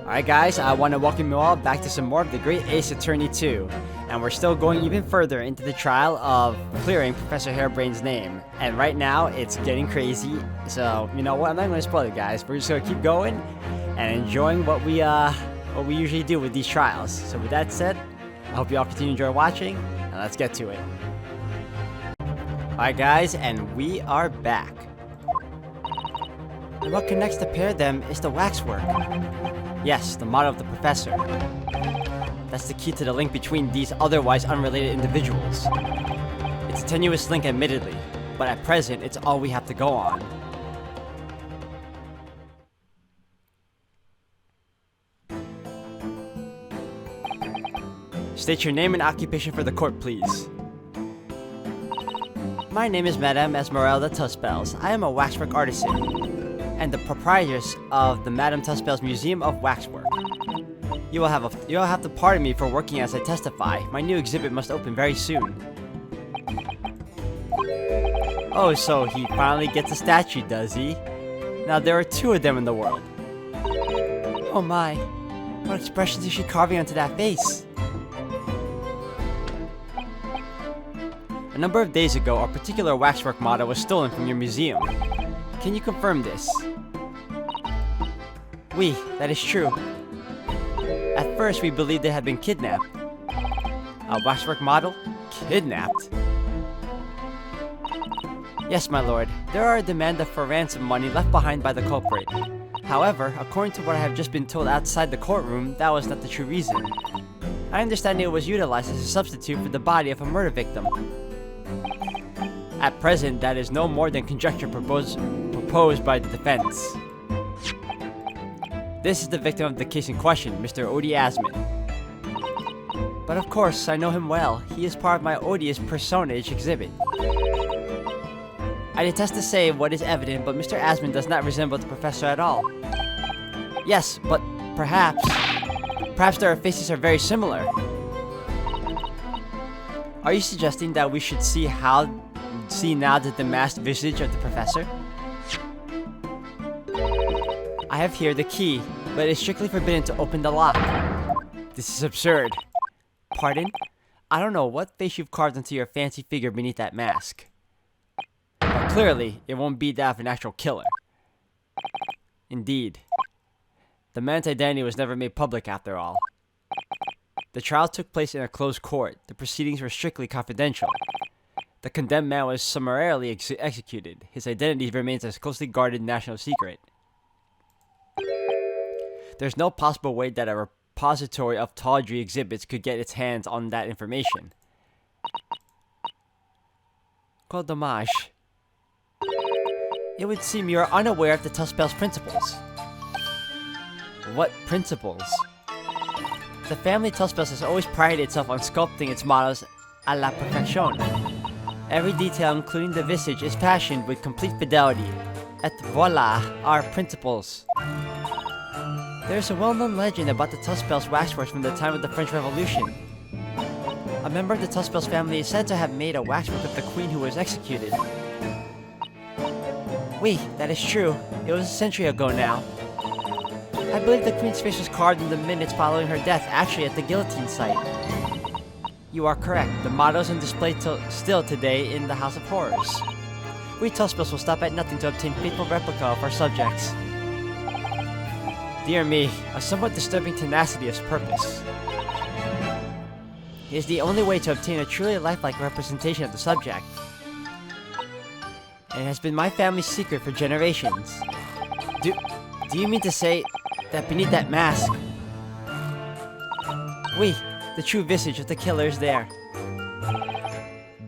Alright guys, I want to welcome you all back to some more of the Great Ace Attorney 2. And we're still going even further into the trial of clearing Professor Harebrain's name. And right now, it's getting crazy. So, you know what, I'm not going to spoil it guys. We're just going to keep going and enjoying what we usually do with these trials. So with that said, I hope you all continue to enjoy watching, and let's get to it. Alright guys, and we are back. And what connects the pair of them is the waxwork. Yes, the model of the professor. That's the key to the link between these otherwise unrelated individuals. It's a tenuous link admittedly, but at present it's all we have to go on. State your name and occupation for the court, please. My name is Madame Esmeralda Tuspels. I am a waxwork artisan and the proprietress of the Madame Tuspels Museum of Waxwork. You'll have to pardon me for working as I testify. My new exhibit must open very soon. Oh, so he finally gets a statue, does he? Now there are two of them in the world. Oh my, what expressions is she carving onto that face? A number of days ago, a particular waxwork model was stolen from your museum. Can you confirm this? Oui, that is true. At first, we believed it had been kidnapped. A waxwork model? Kidnapped? Yes, my lord. There are a demand for ransom money left behind by the culprit. However, according to what I have just been told outside the courtroom, that was not the true reason. I understand it was utilized as a substitute for the body of a murder victim. At present, that is no more than conjecture proposed by the defense. This is the victim of the case in question, Mr. Odie Asman. But of course, I know him well. He is part of my odious personage exhibit. I detest to say what is evident, but Mr. Asman does not resemble the professor at all. Yes, but perhaps their faces are very similar. Are you suggesting that we should see now the demasked visage of the professor? I have here the key, but it is strictly forbidden to open the lock. This is absurd. Pardon? I don't know what face you've carved onto your fancy figure beneath that mask. But clearly, it won't be that of an actual killer. Indeed. The man's identity was never made public after all. The trial took place in a closed court. The proceedings were strictly confidential. The condemned man was summarily executed. His identity remains a closely guarded national secret. There's no possible way that a repository of tawdry exhibits could get its hands on that information. Quel dommage. It would seem you are unaware of the Tuspels' principles. What principles? The family Tuspels has always prided itself on sculpting its models à la perfection. Every detail, including the visage, is fashioned with complete fidelity. Et voila, our principles. There is a well-known legend about the Tuspels waxworks from the time of the French Revolution. A member of the Tuspels family is said to have made a waxwork of the queen who was executed. Oui, that is true. It was a century ago now. I believe the queen's face was carved in the minutes following her death, actually at the guillotine site. You are correct. The model is on display still today in the House of Horrors. We Tuspels will stop at nothing to obtain faithful replica of our subjects. Dear me, a somewhat disturbing tenacity of purpose. It is the only way to obtain a truly lifelike representation of the subject. And it has been my family's secret for generations. Do you mean to say that beneath that mask? Oui, the true visage of the killer is there.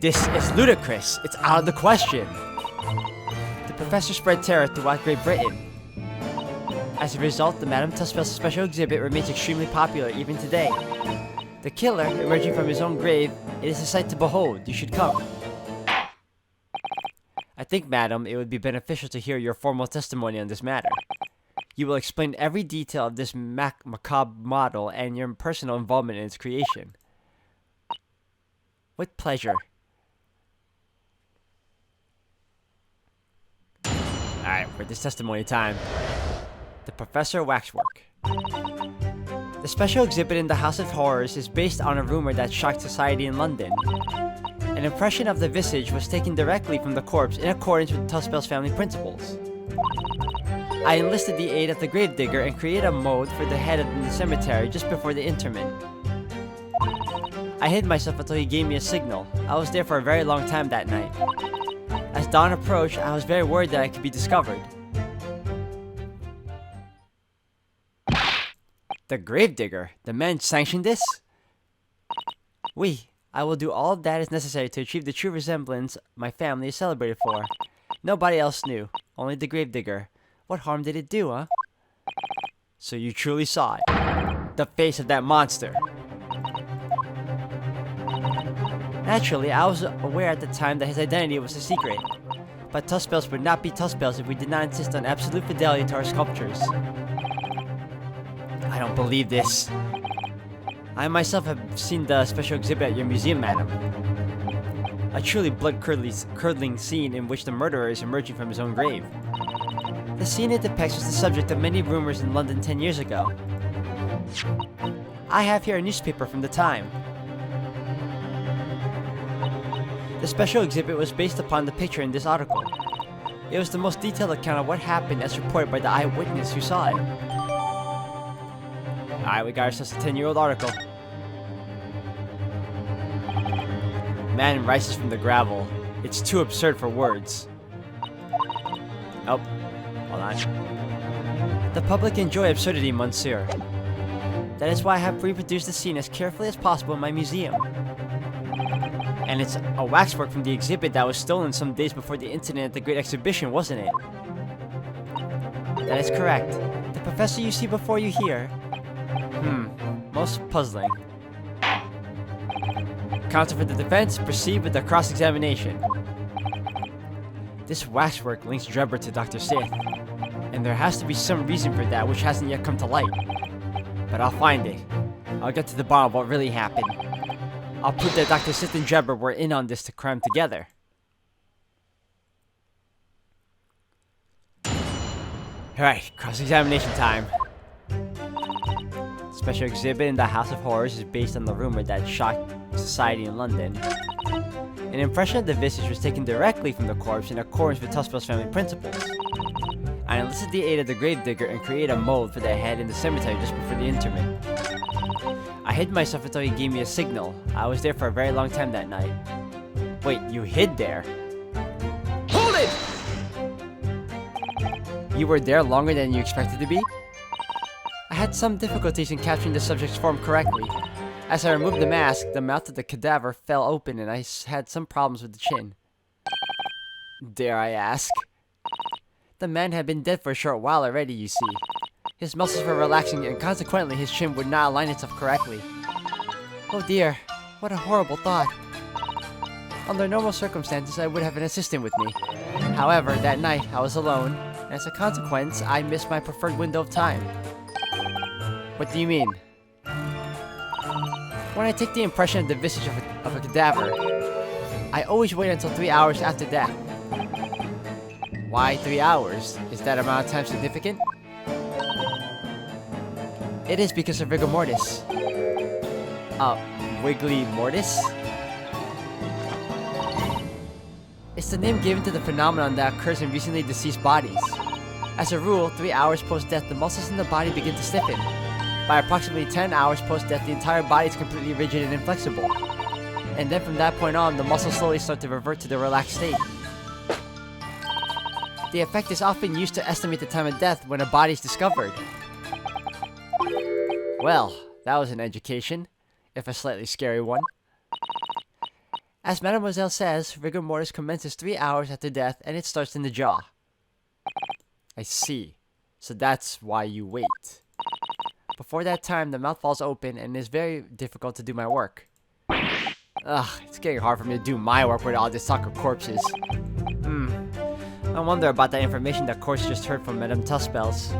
This is ludicrous. It's out of the question. The professor spread terror throughout Great Britain. As a result, the Madame Tuspels special exhibit remains extremely popular even today. The killer, emerging from his own grave, it is a sight to behold. You should come. I think, madam, it would be beneficial to hear your formal testimony on this matter. You will explain every detail of this macabre model and your personal involvement in its creation. With pleasure. Alright, for this testimony time. The Professor Waxwork. The special exhibit in the House of Horrors is based on a rumor that shocked society in London. An impression of the visage was taken directly from the corpse in accordance with Tuspel's family principles. I enlisted the aid of the gravedigger and created a mold for the head in the cemetery just before the interment. I hid myself until he gave me a signal. I was there for a very long time that night. As dawn approached, I was very worried that I could be discovered. The gravedigger? The man sanctioned this? I will do all that is necessary to achieve the true resemblance my family is celebrated for. Nobody else knew, only the gravedigger. What harm did it do, huh? So you truly saw it. The face of that monster. Naturally, I was aware at the time that his identity was a secret. But Tuspels would not be Tuspels if we did not insist on absolute fidelity to our sculptures. I don't believe this. I myself have seen the special exhibit at your museum, madam. A truly blood-curdling scene in which the murderer is emerging from his own grave. The scene it depicts was the subject of many rumors in London 10 years ago. I have here a newspaper from the time. The special exhibit was based upon the picture in this article. It was the most detailed account of what happened as reported by the eyewitness who saw it. Alright, we got ourselves a 10-year-old article. Man rises from the gravel. It's too absurd for words. Oh, hold on. The public enjoy absurdity, monsieur. That is why I have reproduced the scene as carefully as possible in my museum. And it's a waxwork from the exhibit that was stolen some days before the incident at the Great Exhibition, wasn't it? That is correct. The professor you see before you here. Most puzzling. Counsel for the defense, proceed with the cross-examination. This waxwork links Drebber to Dr. Sithe, and there has to be some reason for that which hasn't yet come to light. But I'll find it. I'll get to the bottom of what really happened. I'll prove that Dr. Sithe and Drebber were in on this to crime together. Alright, cross-examination time. Special exhibit in the House of Horrors is based on the rumor that shocked society in London. An impression of the visage was taken directly from the corpse in accordance with Tuspel's family principles. I enlisted the aid of the gravedigger and created a mold for the head in the cemetery just before the interment. I hid myself until he gave me a signal. I was there for a very long time that night. Wait, you hid there? Hold it! You were there longer than you expected to be? I had some difficulties in capturing the subject's form correctly. As I removed the mask, the mouth of the cadaver fell open and I had some problems with the chin. Dare I ask? The man had been dead for a short while already, you see. His muscles were relaxing and consequently his chin would not align itself correctly. Oh dear, what a horrible thought. Under normal circumstances, I would have an assistant with me. However, that night I was alone, and as a consequence, I missed my preferred window of time. What do you mean? When I take the impression of the visage of a cadaver, I always wait until 3 hours after death. Why 3 hours? Is that amount of time significant? It is because of rigor mortis. Wiggly mortis? It's the name given to the phenomenon that occurs in recently deceased bodies. As a rule, 3 hours post-death, the muscles in the body begin to stiffen. By approximately 10 hours post-death, the entire body is completely rigid and inflexible. And then from that point on, the muscles slowly start to revert to their relaxed state. The effect is often used to estimate the time of death when a body is discovered. Well, that was an education, if a slightly scary one. As Mademoiselle says, rigor mortis commences 3 hours after death and it starts in the jaw. I see. So that's why you wait. Before that time, the mouth falls open and it is very difficult to do my work. It's getting hard for me to do my work with all this talk of corpses. I wonder about that information that Corse just heard from Madame Tuspels.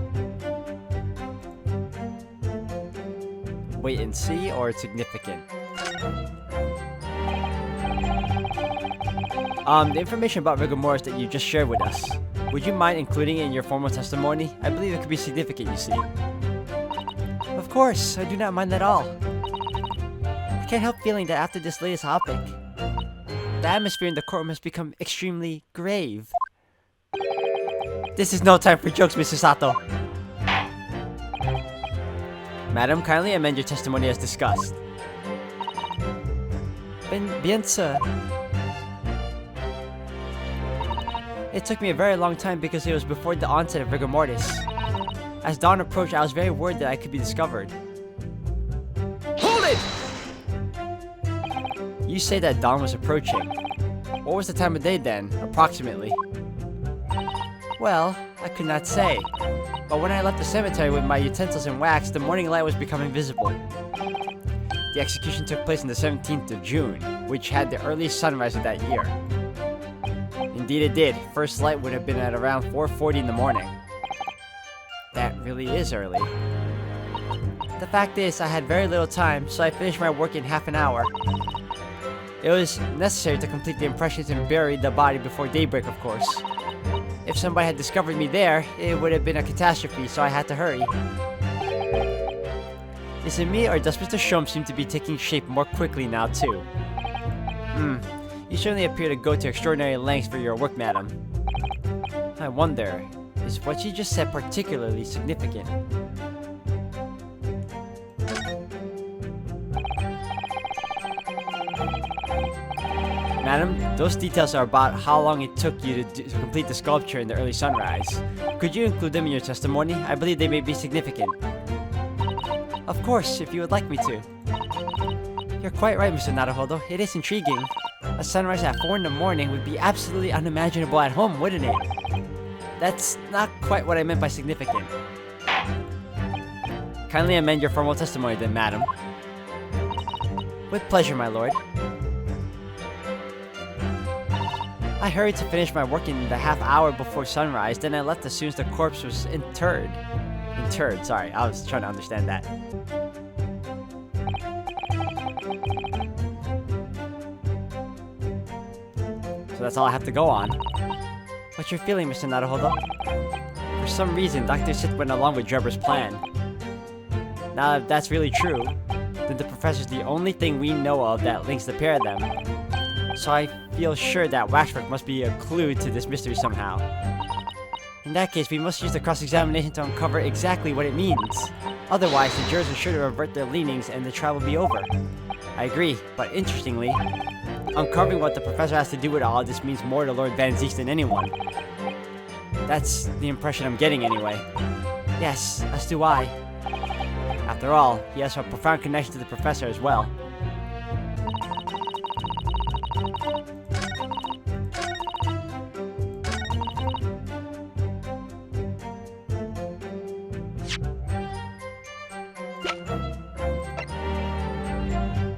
Wait and see, or it's significant? The information about rigor mortis that you just shared with us. Would you mind including it in your formal testimony? I believe it could be significant, you see. Of course, I do not mind at all. I can't help feeling that after this latest topic, the atmosphere in the courtroom has become extremely grave. This is no time for jokes, Mr. Sato. Madam, kindly amend your testimony as discussed. Bien, sir. It took me a very long time because it was before the onset of rigor mortis. As dawn approached, I was very worried that I could be discovered. Hold it! You say that dawn was approaching. What was the time of day then, approximately? Well, I could not say. But when I left the cemetery with my utensils and wax, the morning light was becoming visible. The execution took place on the 17th of June, which had the earliest sunrise of that year. Indeed it did. First light would have been at around 4:40 in the morning. That really is early. The fact is, I had very little time, so I finished my work in half an hour. It was necessary to complete the impressions and bury the body before daybreak, of course. If somebody had discovered me there, it would have been a catastrophe, so I had to hurry. Is it me, or does Mr. Shom seem to be taking shape more quickly now, too? You certainly appear to go to extraordinary lengths for your work, madam. I wonder, is what you just said particularly significant? Madam, those details are about how long it took you to complete the sculpture in the early sunrise. Could you include them in your testimony? I believe they may be significant. Of course, if you would like me to. You're quite right, Mr. Naruhodo. It is intriguing. A sunrise at 4 in the morning would be absolutely unimaginable at home, wouldn't it? That's not quite what I meant by significant. Kindly amend your formal testimony then, madam. With pleasure, my lord. I hurried to finish my work in the half hour before sunrise, then I left as soon as the corpse was interred. Sorry, I was trying to understand that. So that's all I have to go on. What's your feeling, Mr. Naruhodo? For some reason, Dr. Sithe went along with Drebber's plan. Now, if that's really true, then the professor's the only thing we know of that links the pair of them. So I feel sure that waxwork must be a clue to this mystery somehow. In that case, we must use the cross-examination to uncover exactly what it means. Otherwise, the jurors are sure to revert their leanings and the trial will be over. I agree, but interestingly, uncovering what the professor has to do with all this means more to Lord Van Zieks than anyone. That's the impression I'm getting anyway. Yes, as do I. After all, he has a profound connection to the professor as well.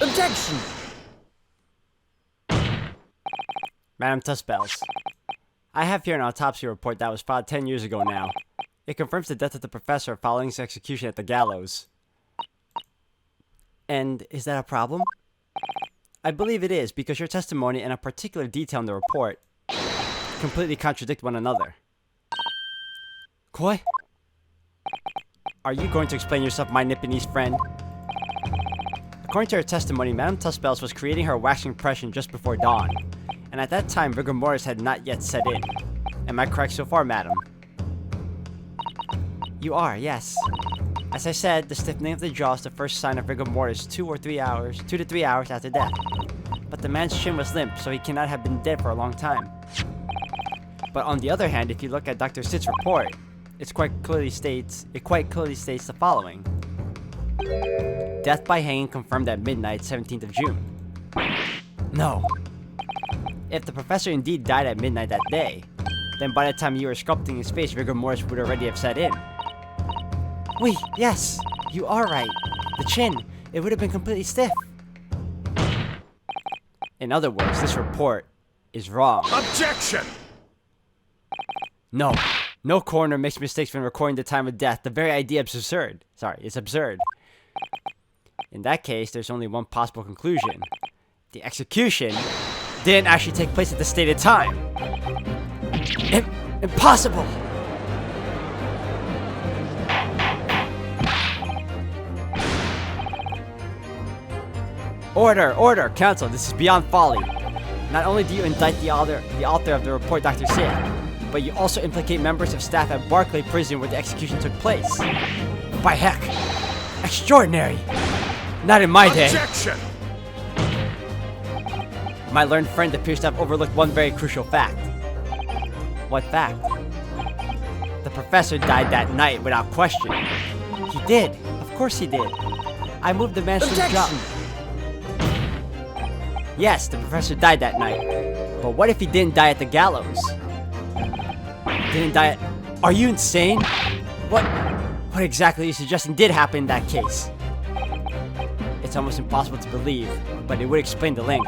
Objection! Madam Tussbells, I have here an autopsy report that was filed 10 years ago now. It confirms the death of the professor following his execution at the gallows. And is that a problem? I believe it is, because your testimony and a particular detail in the report completely contradict one another. Koi? Are you going to explain yourself, my Nipponese friend? According to her testimony, Madame Tussbells was creating her waxing impression just before dawn, and at that time rigor mortis had not yet set in. Am I correct so far, madam? You are, yes. As I said, the stiffening of the jaw is the first sign of rigor mortis 2 to 3 hours after death. But the man's chin was limp, so he cannot have been dead for a long time. But on the other hand, if you look at Dr. Sithe's report, it quite clearly states the following. Death by hanging confirmed at midnight, 17th of June. No. If the professor indeed died at midnight that day, then by the time you were sculpting his face, rigor mortis would already have set in. Wait, yes, you are right. The chin, it would have been completely stiff. In other words, this report is wrong. Objection! No. No coroner makes mistakes when recording the time of death. The very idea is absurd. It's absurd. In that case, there's only one possible conclusion. The execution didn't actually take place at the stated time. Impossible! Order! Order! Council, this is beyond folly. Not only do you indict the author of the report, Dr. Sithe, but you also implicate members of staff at Barclay Prison where the execution took place. By heck! Extraordinary! Not in my day. Objection! My learned friend appears to have overlooked one very crucial fact. What fact? The professor died that night without question. He did. Of course he did. I moved the man's job. Yes, the professor died that night. But what if he didn't die at the gallows? Didn't die at... Are you insane? What exactly are you suggesting did happen in that case? It's almost impossible to believe, but it would explain the link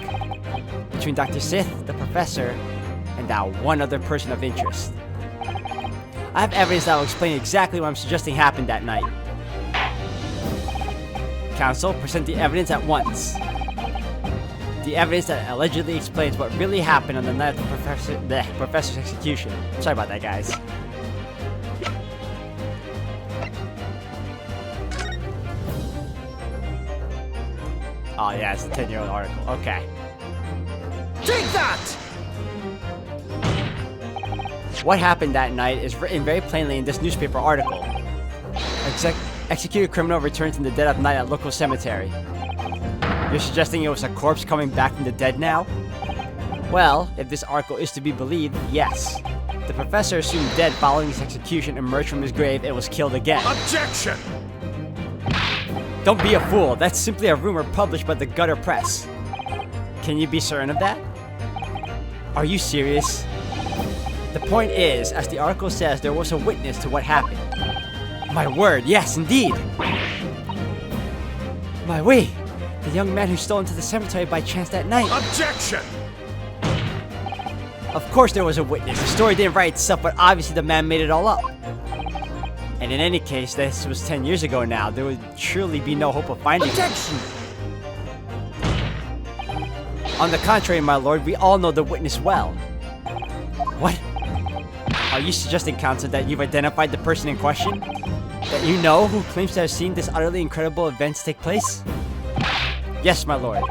between Dr. Sithe, the professor, and that one other person of interest. I have evidence that will explain exactly what I'm suggesting happened that night. Council, present the evidence at once. The evidence that allegedly explains what really happened on the night of the professor's execution. Sorry about that, guys. Oh yeah, it's a 10-year-old article. Okay. Take that! What happened that night is written very plainly in this newspaper article. Executed criminal returns in the dead of night at local cemetery. You're suggesting it was a corpse coming back from the dead now? Well, if this article is to be believed, yes. The professor assumed dead following his execution emerged from his grave and was killed again. Objection! Don't be a fool. That's simply a rumor published by the gutter press. Can you be certain of that? Are you serious? The point is, as the article says, there was a witness to what happened. My word, yes, indeed. My way, the young man who stole into the cemetery by chance that night. Objection! Of course there was a witness. The story didn't write itself, but obviously the man made it all up. And in any case, this was 10 years ago now. There would surely be no hope of finding him. Objection! On the contrary, my lord, we all know the witness well. What? Are you suggesting, Counsel, that you've identified the person in question? That you know who claims to have seen this utterly incredible events take place? Yes, my lord.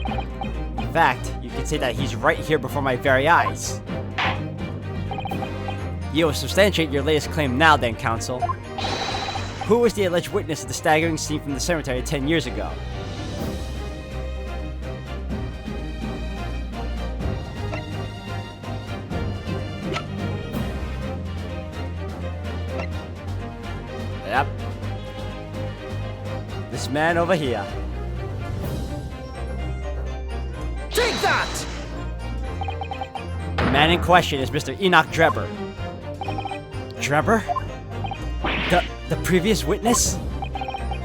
In fact, you could say that he's right here before my very eyes. You will substantiate your latest claim now then, Counsel. Who was the alleged witness of the staggering scene from the cemetery 10 years ago? Yep. This man over here. Take that! The man in question is Mr. Enoch Drebber. Drebber? The previous witness?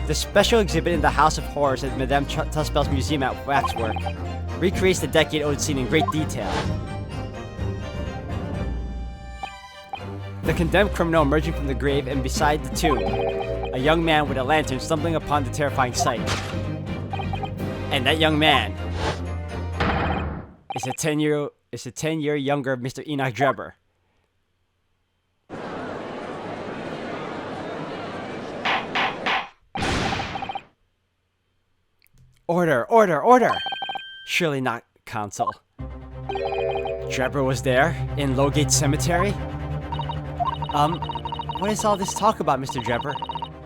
The special exhibit in the House of Horrors at Madame Tuspel's museum at Waxwork recreates the decade-old scene in great detail. The condemned criminal emerging from the grave and beside the tomb, a young man with a lantern stumbling upon the terrifying sight. And that young man is a 10-year younger Mr. Enoch Drebber. Order, order, order! Surely not, Counsel. Drebber was there, in Lowgate Cemetery? What is all this talk about, Mr. Drebber?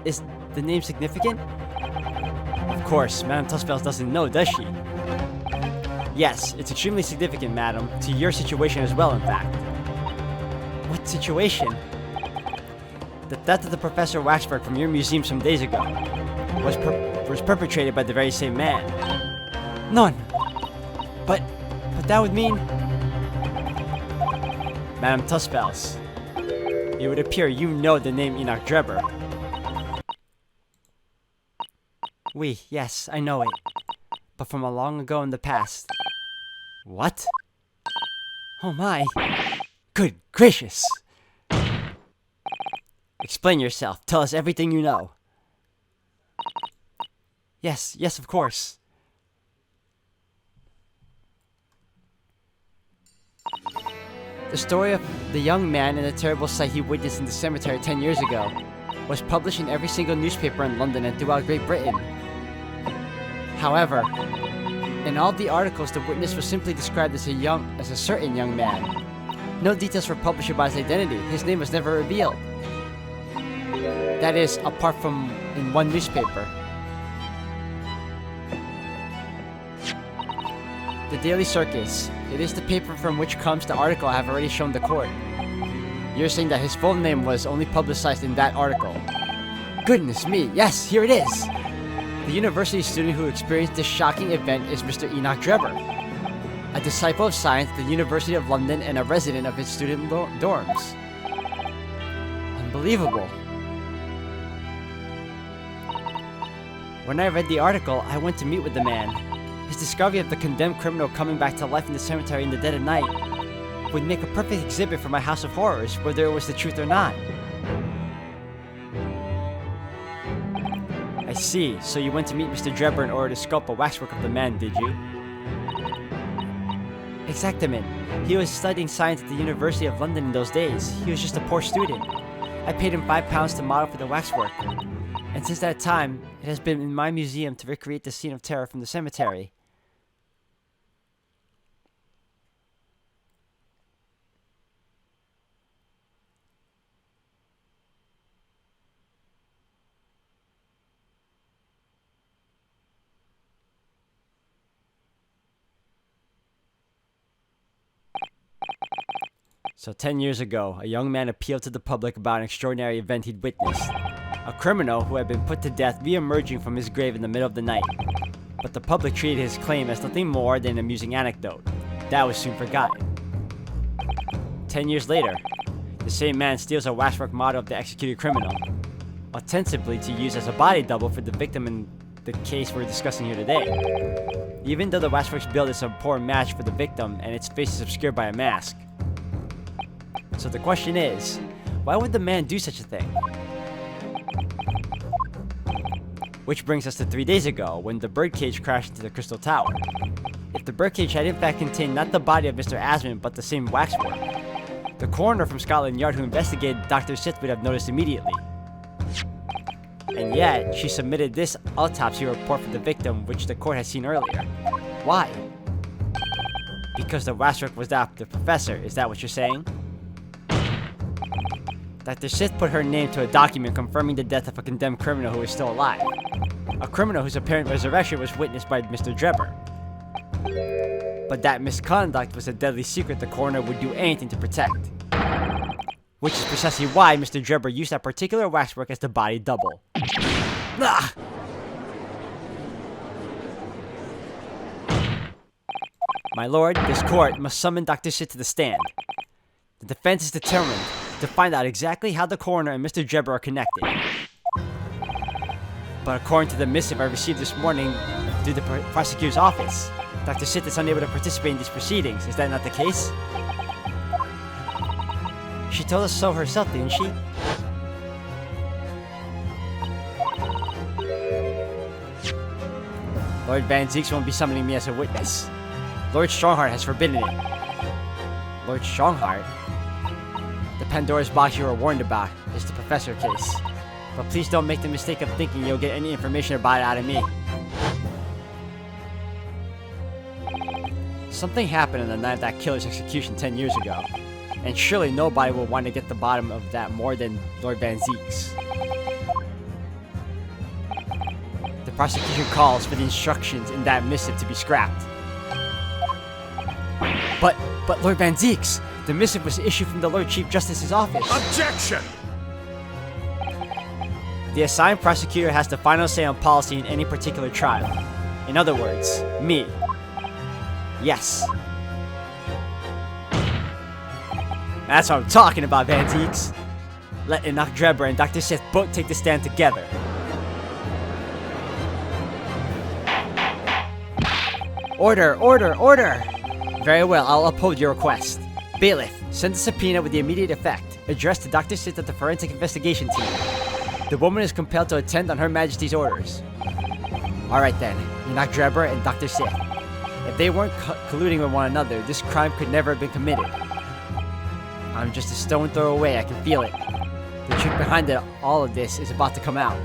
Is the name significant? Of course, Madame Tuspel doesn't know, does she? Yes, it's extremely significant, madam, to your situation as well, in fact. What situation? The death of the Professor Waxberg from your museum some days ago was perpetrated by the very same man. None. But that would mean... Madame Tuspels, it would appear you know the name Enoch Drebber. Oui, yes, I know it. But from a long ago in the past. What? Oh my. Good gracious. Explain yourself. Tell us everything you know. Yes, of course. The story of the young man and the terrible sight he witnessed in the cemetery 10 years ago was published in every single newspaper in London and throughout Great Britain. However, In all the articles, the witness was simply described as a certain young man. No details were published about his identity. His name was never revealed. That is, apart from in one newspaper. The Daily Circus. It is the paper from which comes the article I have already shown the court. You're saying that his full name was only publicized in that article. Goodness me, yes, here it is! The university student who experienced this shocking event is Mr. Enoch Drebber, a disciple of science at the University of London and a resident of its student dorms. Unbelievable. When I read the article, I went to meet with the man. His discovery of the condemned criminal coming back to life in the cemetery in the dead of night would make a perfect exhibit for my house of horrors, whether it was the truth or not. I see, so you went to meet Mr. Drebber in order to sculpt a waxwork of the man, did you? Exactament. He was studying science at the University of London in those days. He was just a poor student. I paid him £5 to model for the waxwork. And since that time, it has been in my museum to recreate the scene of terror from the cemetery. So 10 years ago, a young man appealed to the public about an extraordinary event he'd witnessed. A criminal who had been put to death re-emerging from his grave in the middle of the night. But the public treated his claim as nothing more than an amusing anecdote. That was soon forgotten. 10 years later, the same man steals a waxwork model of the executed criminal, ostensibly to use as a body double for the victim in the case we're discussing here today. Even though the waxwork's build is a poor match for the victim and its face is obscured by a mask. So the question is, why would the man do such a thing? Which brings us to 3 days ago, when the birdcage crashed into the Crystal Tower. If the birdcage had in fact contained not the body of Mr. Asman, but the same waxwork, the coroner from Scotland Yard who investigated Dr. Sithe would have noticed immediately. And yet, she submitted this autopsy report for the victim, which the court has seen earlier. Why? Because the waxwork was that of the professor, is that what you're saying? Dr. Sithe put her name to a document confirming the death of a condemned criminal who is still alive. A criminal whose apparent resurrection was witnessed by Mr. Drebber. But that misconduct was a deadly secret the coroner would do anything to protect. Which is precisely why Mr. Drebber used that particular waxwork as the body double. Ah! My lord, this court must summon Dr. Sithe to the stand. The defense is determined to find out exactly how the coroner and Mr. Drebber are connected. But according to the missive I received this morning through the prosecutor's office, Dr. Sithe is unable to participate in these proceedings. Is that not the case? She told us so herself, didn't she? Lord Van Zieks won't be summoning me as a witness. Lord Strongheart has forbidden it. Lord Strongheart? The Pandora's box you were warned about is the professor case. But please don't make the mistake of thinking you'll get any information about it out of me. Something happened on the night of that killer's execution 10 years ago. And surely nobody will want to get the bottom of that more than Lord Van Zieks. The prosecution calls for the instructions in that missive to be scrapped. But Lord Van Zieks, the missive was issued from the Lord Chief Justice's office. Objection! The assigned prosecutor has the final say on policy in any particular trial. In other words, me. Yes. That's what I'm talking about, Van Zieks. Let Enoch Drebber and Dr. Sithe both take the stand together. Order, order, order! Very well, I'll uphold your request. Bailiff, send a subpoena with the immediate effect, addressed to Dr. Sithe at the Forensic Investigation Team. The woman is compelled to attend on Her Majesty's orders. Alright then, Enoch Drebber and Dr. Sithe. If they weren't colluding with one another, this crime could never have been committed. I'm just a stone throw away, I can feel it. The truth behind all of this is about to come out.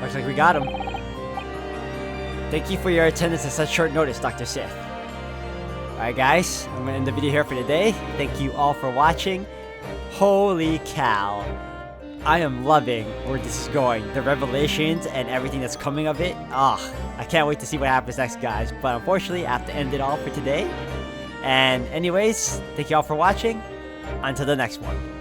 Looks like we got him. Thank you for your attendance at such short notice, Dr. Sithe. Alright guys, I'm gonna end the video here for today. Thank you all for watching. Holy cow. I am loving where this is going. The revelations and everything that's coming of it. I can't wait to see what happens next, guys. But unfortunately, I have to end it all for today. And anyways, thank you all for watching. Until the next one.